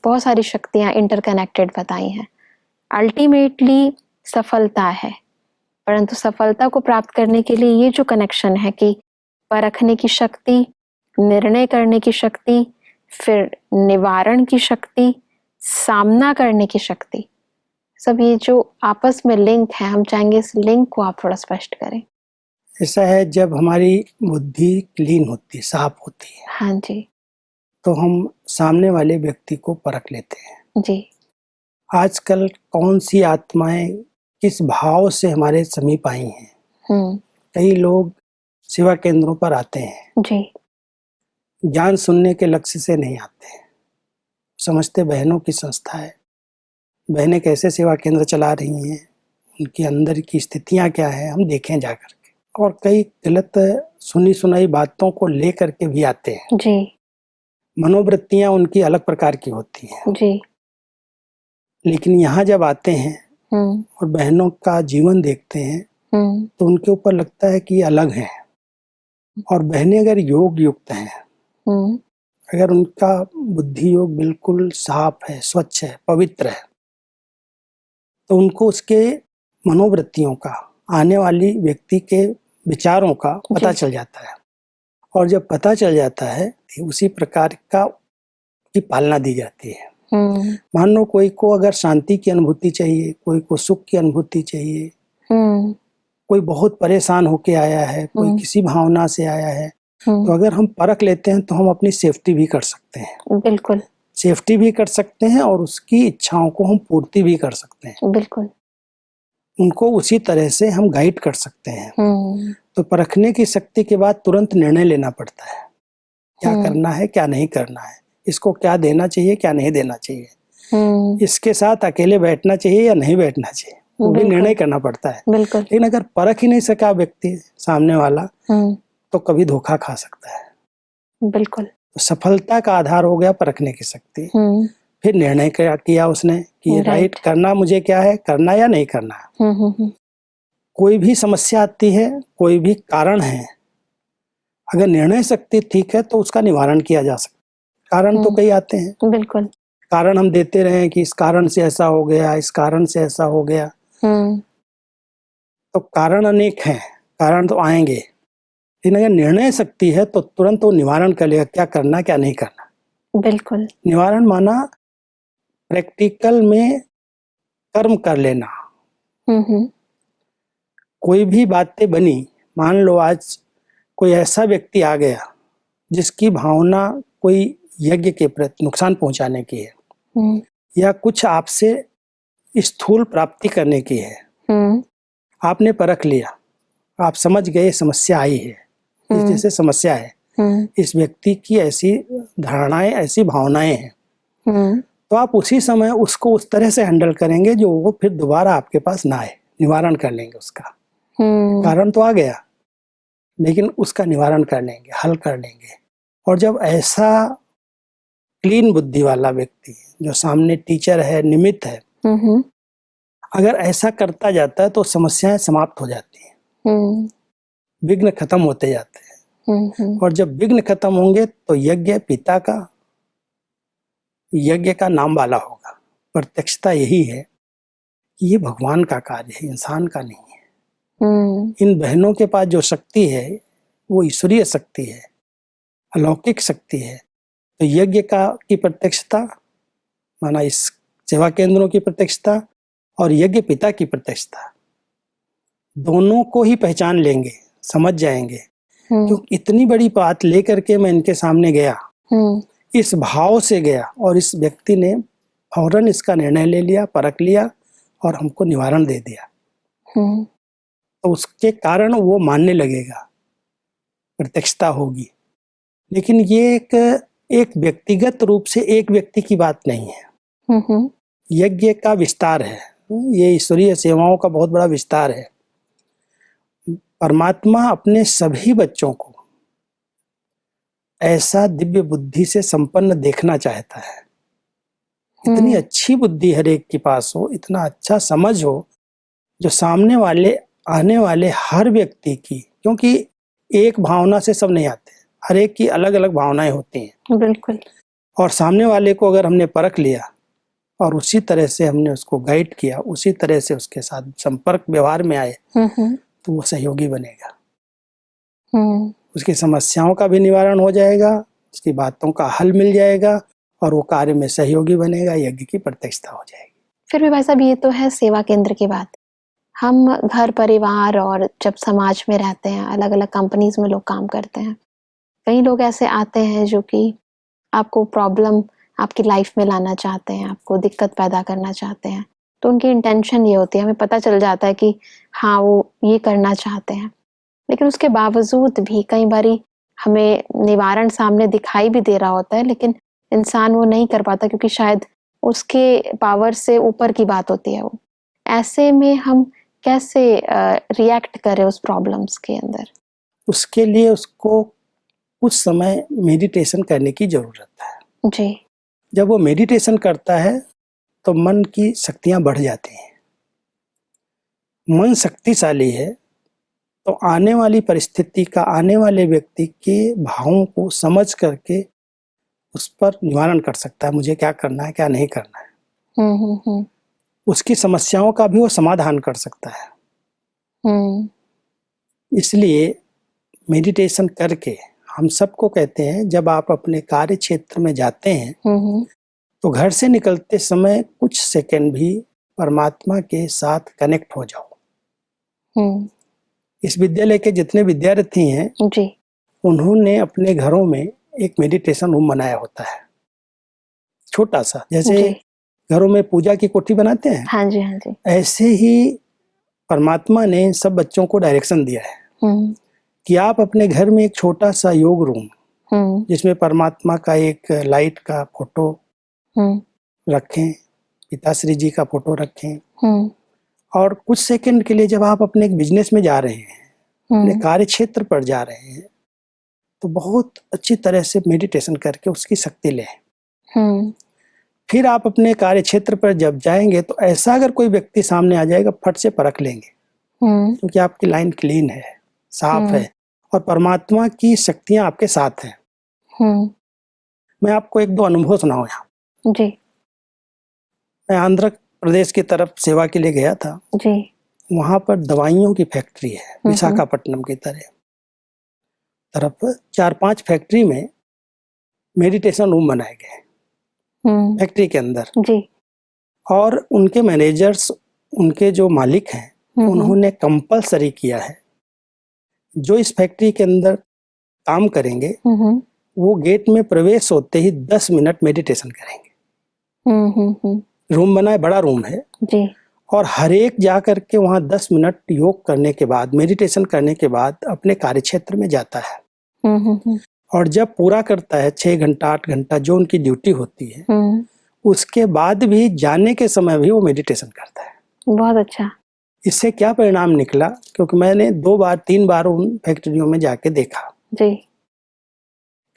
बहुत सारी शक्तियां इंटरकनेक्टेड बताई हैं। अल्टीमेटली सफलता है, परंतु सफलता को प्राप्त करने के लिए ये जो कनेक्शन है कि परखने की शक्ति, निर्णय करने की शक्ति, फिर निवारण की शक्ति, सामना करने की शक्ति, सब ये जो आपस में लिंक है, हम चाहेंगे इस लिंक को आप थोड़ा स्पष्ट करें। ऐसा है, जब हमारी बुद्धि क्लीन होती है, साफ होती है, हाँ जी, तो हम सामने वाले व्यक्ति को परख लेते हैं। जी, आजकल कौन सी आत्माएं किस भाव से हमारे समीप आई हैं। कई लोग सेवा केंद्रों पर आते हैं, जी, ज्ञान सुनने के लक्ष्य से नहीं आते, समझते बहनों की संस्था है, बहनें कैसे सेवा केंद्र चला रही हैं, उनके अंदर की स्थितियां क्या है, हम देखें जाकर के। और कई गलत सुनी सुनाई बातों को लेकर के भी आते हैं। जी, मनोवृत्तियां उनकी अलग प्रकार की होती हैं। जी, लेकिन यहाँ जब आते हैं और बहनों का जीवन देखते हैं तो उनके ऊपर लगता है कि ये अलग हैं। और बहनें अगर योग युक्त हैं, अगर उनका बुद्धि योग बिल्कुल साफ है, स्वच्छ है, पवित्र है, तो उनको उसके मनोवृत्तियों का, आने वाली व्यक्ति के विचारों का पता चल जाता है। और जब पता चल जाता है तो उसी प्रकार की पालना दी जाती है। मान लो कोई को अगर शांति की अनुभूति चाहिए, कोई को सुख की अनुभूति चाहिए, कोई बहुत परेशान होके आया है, कोई किसी भावना से आया है, तो अगर हम परख लेते हैं तो हम अपनी सेफ्टी भी कर सकते हैं। बिल्कुल, सेफ्टी भी कर सकते हैं और उसकी इच्छाओं को हम पूर्ति भी कर सकते हैं। बिल्कुल, उनको उसी तरह से हम गाइड कर सकते हैं। तो परखने की शक्ति के बाद तुरंत निर्णय लेना पड़ता है, क्या करना है, क्या नहीं करना है, इसको क्या देना चाहिए, क्या नहीं देना चाहिए, इसके साथ अकेले बैठना चाहिए या नहीं बैठना चाहिए, वो भी निर्णय करना पड़ता है। लेकिन अगर परख ही नहीं सका व्यक्ति सामने वाला, तो कभी धोखा खा सकता है। बिल्कुल, तो सफलता का आधार हो गया परखने की शक्ति। फिर निर्णय किया उसने कि राइट करना मुझे क्या है, करना या नहीं करना। कोई भी समस्या आती है, कोई भी कारण है, अगर निर्णय शक्ति ठीक है तो उसका निवारण किया जा सकता है। कारण तो कई आते हैं, बिल्कुल, कारण हम देते रहे कि इस कारण से ऐसा हो गया, इस कारण से ऐसा हो गया, तो कारण अनेक हैं, कारण तो आएंगे। लेकिन अगर निर्णय शक्ति है तो तुरंत वो निवारण कर लेगा, क्या करना क्या नहीं करना। बिल्कुल, निवारण माना प्रैक्टिकल में कर्म कर लेना। कोई भी बातें बनी, मान लो आज कोई ऐसा व्यक्ति आ गया जिसकी भावना कोई यज्ञ के प्रति नुकसान पहुंचाने की है, या कुछ आपसे स्थूल प्राप्ति करने की है, आपने परख लिया, आप समझ गए समस्या आई है, इस जैसे समस्या है, इस व्यक्ति की ऐसी धारणाएं, ऐसी भावनाएं हैं, तो आप उसी समय उसको उस तरह से हैंडल करेंगे जो वो फिर दोबारा आपके पास ना आए, निवारण कर लेंगे उसका। कारण तो आ गया, लेकिन उसका निवारण कर लेंगे, हल कर लेंगे। और जब ऐसा क्लीन बुद्धि वाला व्यक्ति जो सामने टीचर है, निमित्त है, अगर ऐसा करता जाता है तो समस्याएं समाप्त हो जाती हैं, विघ्न खत्म होते जाते हैं। और जब विघ्न खत्म होंगे तो यज्ञ का नाम वाला होगा। प्रत्यक्षता यही है कि ये भगवान का कार्य है, इंसान का नहीं है। इन बहनों के पास जो शक्ति है वो ईश्वरीय शक्ति है, अलौकिक शक्ति है। तो यज्ञ की प्रत्यक्षता माना इस सेवा केंद्रों की प्रत्यक्षता और यज्ञ पिता की प्रत्यक्षता, दोनों को ही पहचान लेंगे, समझ जाएंगे। क्योंकि इतनी बड़ी बात लेकर के मैं इनके सामने गया, इस भाव से गया, और इस व्यक्ति ने फौरन इसका निर्णय ले लिया, परख लिया और हमको निवारण दे दिया, तो उसके कारण वो मानने लगेगा, प्रत्यक्षता होगी। लेकिन ये एक व्यक्तिगत रूप से एक व्यक्ति की बात नहीं है, यज्ञ का विस्तार है, ये ईश्वरीय सेवाओं का बहुत बड़ा विस्तार है। परमात्मा अपने सभी बच्चों को ऐसा दिव्य बुद्धि से संपन्न देखना चाहता है। इतनी अच्छी बुद्धि हर एक के पास हो, इतना अच्छा समझ हो, जो सामने वाले आने वाले हर व्यक्ति की, क्योंकि एक भावना से सब नहीं आते, हर एक की अलग अलग भावनाएं होती हैं। बिल्कुल। और सामने वाले को अगर हमने परख लिया और उसी तरह से हमने उसको गाइड किया, उसी तरह से उसके साथ संपर्क व्यवहार में आए, तो वो सहयोगी बनेगा। उसकी समस्याओं का भी निवारण हो जाएगा, उसकी बातों का हल मिल जाएगा और वो कार्य में सहयोगी बनेगा, यज्ञ की प्रत्यक्षता हो जाएगी। फिर भी भाई साहब, ये तो है सेवा केंद्र की बात। हम घर परिवार और जब समाज में रहते हैं, अलग अलग कंपनीज में लोग काम करते हैं, कई लोग ऐसे आते हैं जो कि आपको प्रॉब्लम आपकी लाइफ में लाना चाहते हैं, आपको दिक्कत पैदा करना चाहते हैं। तो उनकी इंटेंशन ये होती है, हमें पता चल जाता है कि हाँ वो ये करना चाहते हैं, लेकिन उसके बावजूद भी कई बारी हमें निवारण सामने दिखाई भी दे रहा होता है, लेकिन इंसान वो नहीं कर पाता क्योंकि शायद उसके पावर से ऊपर की बात होती है वो। ऐसे में हम कैसे रिएक्ट करें उस प्रॉब्लम्स के अंदर? उसके लिए उसको कुछ समय मेडिटेशन करने की जरूरत है जी। जब वो मेडिटेशन करता है तो मन की शक्तियां बढ़ जाती हैं। मन शक्तिशाली है तो आने वाली परिस्थिति का, आने वाले व्यक्ति के भावों को समझ करके उस पर निवारण कर सकता है, मुझे क्या करना है क्या नहीं करना है। उसकी समस्याओं का भी वो समाधान कर सकता है। इसलिए मेडिटेशन करके हम सबको कहते हैं, जब आप अपने कार्य क्षेत्र में जाते हैं तो घर से निकलते समय कुछ सेकंड भी परमात्मा के साथ कनेक्ट हो जाओ। इस विद्यालय के जितने विद्यार्थी हैं जी, उन्होंने अपने घरों में एक मेडिटेशन रूम बनाया होता है, छोटा सा, जैसे जी। घरों में पूजा की कोठी बनाते हैं, हाँ जी, हाँ जी। ऐसे ही परमात्मा ने सब बच्चों को डायरेक्शन दिया है कि आप अपने घर में एक छोटा सा योग रूम जिसमें परमात्मा का एक लाइट का फोटो रखें, पिताश्री जी का फोटो रखें, और कुछ सेकंड के लिए जब आप अपने एक बिजनेस में जा रहे हैं, अपने कार्य क्षेत्र पर जा रहे हैं, तो बहुत अच्छी तरह से मेडिटेशन करके उसकी शक्ति लें। फिर आप अपने कार्य क्षेत्र पर जब जाएंगे तो ऐसा अगर कोई व्यक्ति सामने आ जाएगा, फट से परख लेंगे क्योंकि आपकी लाइन क्लीन है, साफ है और परमात्मा की शक्तियां आपके साथ हैं। मैं आपको एक दो अनुभव सुनाऊं यहाँ। जी। मैं आंध्र प्रदेश की तरफ सेवा के लिए गया था। जी। वहां पर दवाइयों की फैक्ट्री है, विशाखापट्टनम की तरफ 4-5 फैक्ट्री में मेडिटेशन रूम बनाए गए फैक्ट्री के अंदर। जी। और उनके मैनेजर्स, उनके जो मालिक हैं, उन्होंने कंपलसरी किया है, जो इस फैक्ट्री के अंदर काम करेंगे वो गेट में प्रवेश होते ही 10 मिनट मेडिटेशन करेंगे। रूम बना है, बड़ा रूम है जी। और हर एक जा करके के वहाँ 10 मिनट योग करने के बाद, मेडिटेशन करने के बाद अपने कार्य क्षेत्र में जाता है। और जब पूरा करता है 6 घंटा 8 घंटा जो उनकी ड्यूटी होती है, उसके बाद भी जाने के समय भी वो मेडिटेशन करता है। बहुत अच्छा। इससे क्या परिणाम निकला, क्योंकि मैंने 2 बार 3 बार उन फैक्ट्रियों में जाके देखा। जी।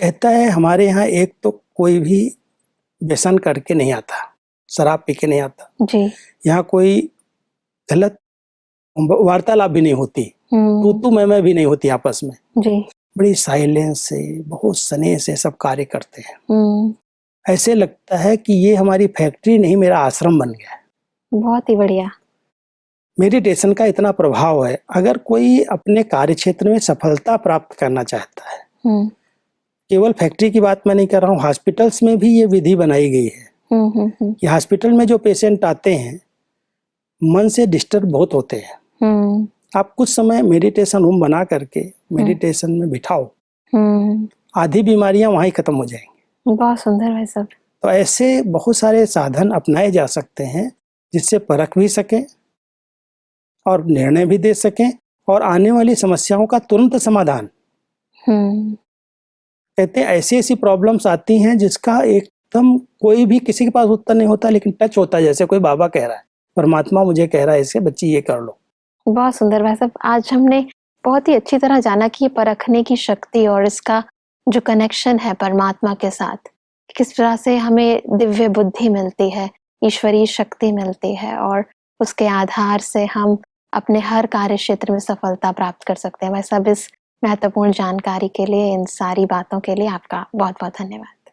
कहता है हमारे यहाँ एक तो कोई भी व्यसन करके नहीं आता, शराब पी के नहीं आता जी। यहाँ कोई गलत वार्तालाप भी नहीं होती, तू मैं भी नहीं होती आपस में। जी। बड़ी साइलेंस से, बहुत स्नेह से सब कार्य करते हैं। ऐसे लगता है कि ये हमारी फैक्ट्री नहीं, मेरा आश्रम बन गया है। बहुत ही बढ़िया। मेडिटेशन का इतना प्रभाव है। अगर कोई अपने कार्य क्षेत्र में सफलता प्राप्त करना चाहता है, केवल फैक्ट्री की बात मैं नहीं कर रहा हूँ, हॉस्पिटल्स में भी ये विधि बनाई गई है कि हॉस्पिटल में जो पेशेंट आते हैं मन से डिस्टर्ब बहुत होते हैं, आप कुछ समय मेडिटेशन रूम बना करके मेडिटेशन में बिठाओ, आधी बीमारियां वहीं खत्म हो जाएंगी। बहुत सुंदर भाई साहब। तो ऐसे बहुत सारे साधन अपनाए जा सकते हैं जिससे परख भी सकें और निर्णय भी दे सकें और आने वाली समस्याओं का तुरंत समाधान। कहते हैं ऐसी ऐसी प्रॉब्लम्स आती हैं जिसका एकदम कोई भी किसी के पास उत्तर नहीं होता, लेकिन टच होता है, जैसे कोई बाबा कह रहा है, परमात्मा मुझे कह रहा है इससे बच्ची ये कर लो। बहुत सुंदर भाई साहब, आज हमने बहुत ही अच्छी तरह जाना कि ये परखने की शक्ति और इसका जो कनेक्शन है परमात्मा के साथ, किस तरह से हमें दिव्य बुद्धि मिलती है, ईश्वरीय शक्ति मिलती है और उसके आधार से हम अपने हर कार्य क्षेत्र में सफलता प्राप्त कर सकते हैं। भाई साहब, इस महत्वपूर्ण जानकारी के लिए, इन सारी बातों के लिए आपका बहुत बहुत धन्यवाद।